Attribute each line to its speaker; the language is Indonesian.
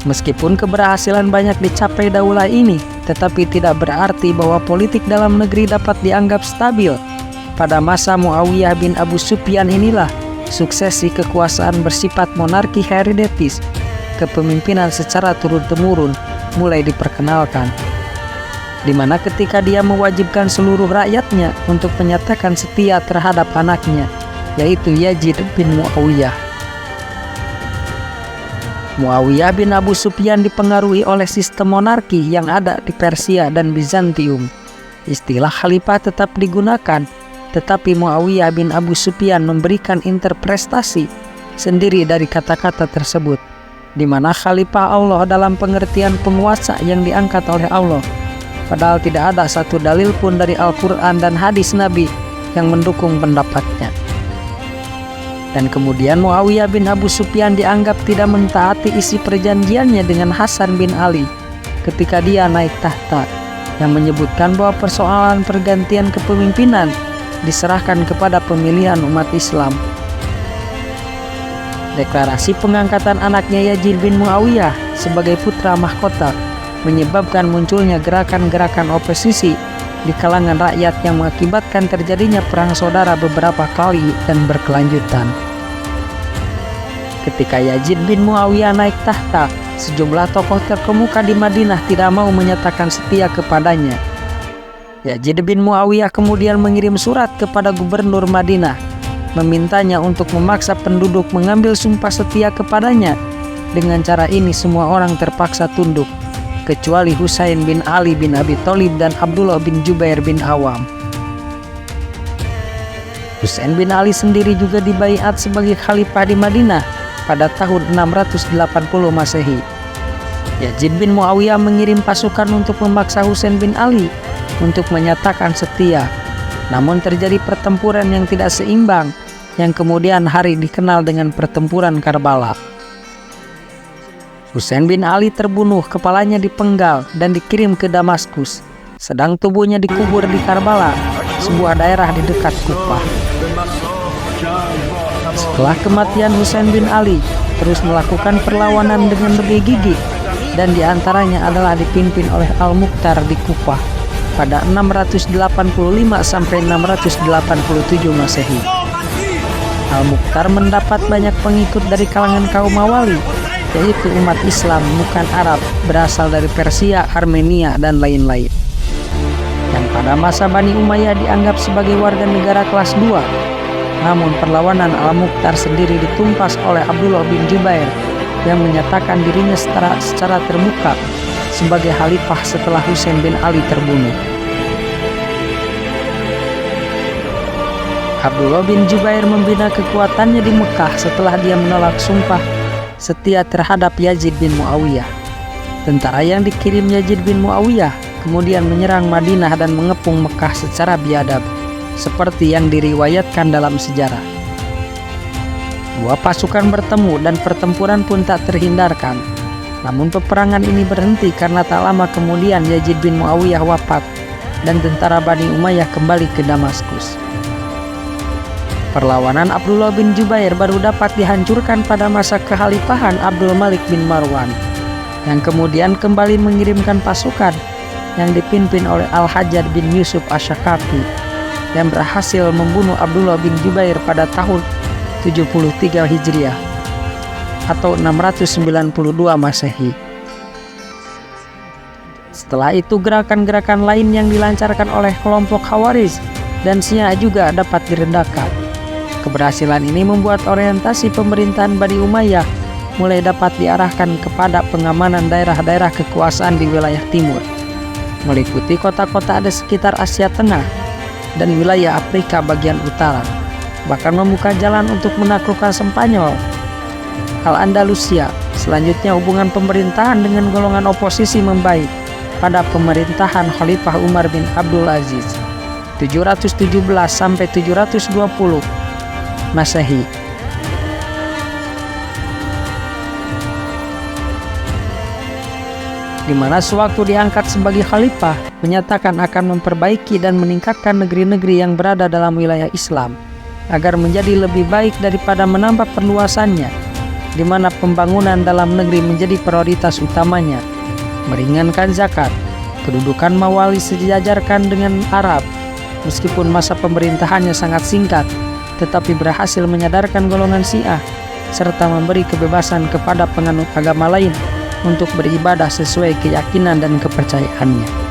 Speaker 1: Meskipun keberhasilan banyak dicapai daulah ini, tetapi tidak berarti bahwa politik dalam negeri dapat dianggap stabil. Pada masa Muawiyah bin Abu Sufyan inilah suksesi kekuasaan bersifat monarki heredatis, kepemimpinan secara turun-temurun mulai diperkenalkan, di mana ketika dia mewajibkan seluruh rakyatnya untuk menyatakan setia terhadap anaknya, yaitu Yazid bin Muawiyah. Muawiyah bin Abu Sufyan dipengaruhi oleh sistem monarki yang ada di Persia dan Bizantium. Istilah khalifah tetap digunakan, tetapi Muawiyah bin Abu Sufyan memberikan interpretasi sendiri dari kata-kata tersebut, di mana khalifah Allah dalam pengertian penguasa yang diangkat oleh Allah, padahal tidak ada satu dalil pun dari Al-Quran dan hadis Nabi yang mendukung pendapatnya. Dan kemudian Muawiyah bin Abu Sufyan dianggap tidak mentaati isi perjanjiannya dengan Hasan bin Ali ketika dia naik tahta, yang menyebutkan bahwa persoalan pergantian kepemimpinan diserahkan kepada pemilihan umat Islam. Deklarasi pengangkatan anaknya Yazid bin Muawiyah sebagai putra mahkota menyebabkan munculnya gerakan-gerakan oposisi di kalangan rakyat yang mengakibatkan terjadinya perang saudara beberapa kali dan berkelanjutan. Ketika Yazid bin Muawiyah naik tahta, sejumlah tokoh terkemuka di Madinah tidak mau menyatakan setia kepadanya. Yazid bin Muawiyah kemudian mengirim surat kepada gubernur Madinah, memintanya untuk memaksa penduduk mengambil sumpah setia kepadanya. Dengan cara ini semua orang terpaksa tunduk, kecuali Husain bin Ali bin Abi Thalib dan Abdullah bin Jubair bin Awam. Husain bin Ali sendiri juga dibaiat sebagai khalifah di Madinah pada tahun 680 Masehi. Yazid bin Muawiyah mengirim pasukan untuk memaksa Husain bin Ali untuk menyatakan setia. Namun terjadi pertempuran yang tidak seimbang yang kemudian hari dikenal dengan pertempuran Karbala. Husain bin Ali terbunuh, kepalanya dipenggal dan dikirim ke Damaskus, sedang tubuhnya dikubur di Karbala, sebuah daerah di dekat Kufah. Setelah kematian Husain bin Ali terus melakukan perlawanan dengan lebih gigih, dan diantaranya adalah dipimpin oleh Al-Mukhtar di Kufah pada 685 sampai 687 Masehi. Al-Mukhtar mendapat banyak pengikut dari kalangan kaum Mawali, yaitu umat Islam bukan Arab berasal dari Persia, Armenia, dan lain-lain. Dan pada masa Bani Umayyah dianggap sebagai warga negara kelas 2. Namun perlawanan Al-Mukhtar sendiri ditumpas oleh Abdullah bin Jubair yang menyatakan dirinya secara terbuka sebagai khalifah setelah Husain bin Ali terbunuh. Abdullah bin Jubair membina kekuatannya di Mekah setelah dia menolak sumpah setia terhadap Yazid bin Muawiyah. Tentara yang dikirim Yazid bin Muawiyah kemudian menyerang Madinah dan mengepung Mekah secara biadab, seperti yang diriwayatkan dalam sejarah. Dua pasukan bertemu dan pertempuran pun tak terhindarkan. Namun peperangan ini berhenti karena tak lama kemudian Yazid bin Muawiyah wafat dan tentara Bani Umayyah kembali ke Damaskus. Perlawanan Abdullah bin Jubair baru dapat dihancurkan pada masa kekhalifahan Abdul Malik bin Marwan, yang kemudian kembali mengirimkan pasukan yang dipimpin oleh Al-Hajjaj bin Yusuf Asy-Syaqafi yang berhasil membunuh Abdullah bin Jubair pada tahun 73 Hijriah atau 692 Masehi. Setelah itu gerakan-gerakan lain yang dilancarkan oleh kelompok Khawarij dan Syiah juga dapat diredakan. Keberhasilan ini membuat orientasi pemerintahan Bani Umayyah mulai dapat diarahkan kepada pengamanan daerah-daerah kekuasaan di wilayah timur, meliputi kota-kota di sekitar Asia Tengah dan wilayah Afrika bagian utara, bahkan membuka jalan untuk menaklukkan Spanyol, Al-Andalusia. Selanjutnya hubungan pemerintahan dengan golongan oposisi membaik pada pemerintahan Khalifah Umar bin Abdul Aziz 717 sampai 720 Masehi. Di mana sewaktu diangkat sebagai khalifah menyatakan akan memperbaiki dan meningkatkan negeri-negeri yang berada dalam wilayah Islam agar menjadi lebih baik daripada menambah perluasannya, di mana pembangunan dalam negeri menjadi prioritas utamanya. Meringankan zakat, kedudukan Mawali sejajarkan dengan Arab. Meskipun masa pemerintahannya sangat singkat, tetapi berhasil menyadarkan golongan Syiah serta memberi kebebasan kepada penganut agama lain untuk beribadah sesuai keyakinan dan kepercayaannya.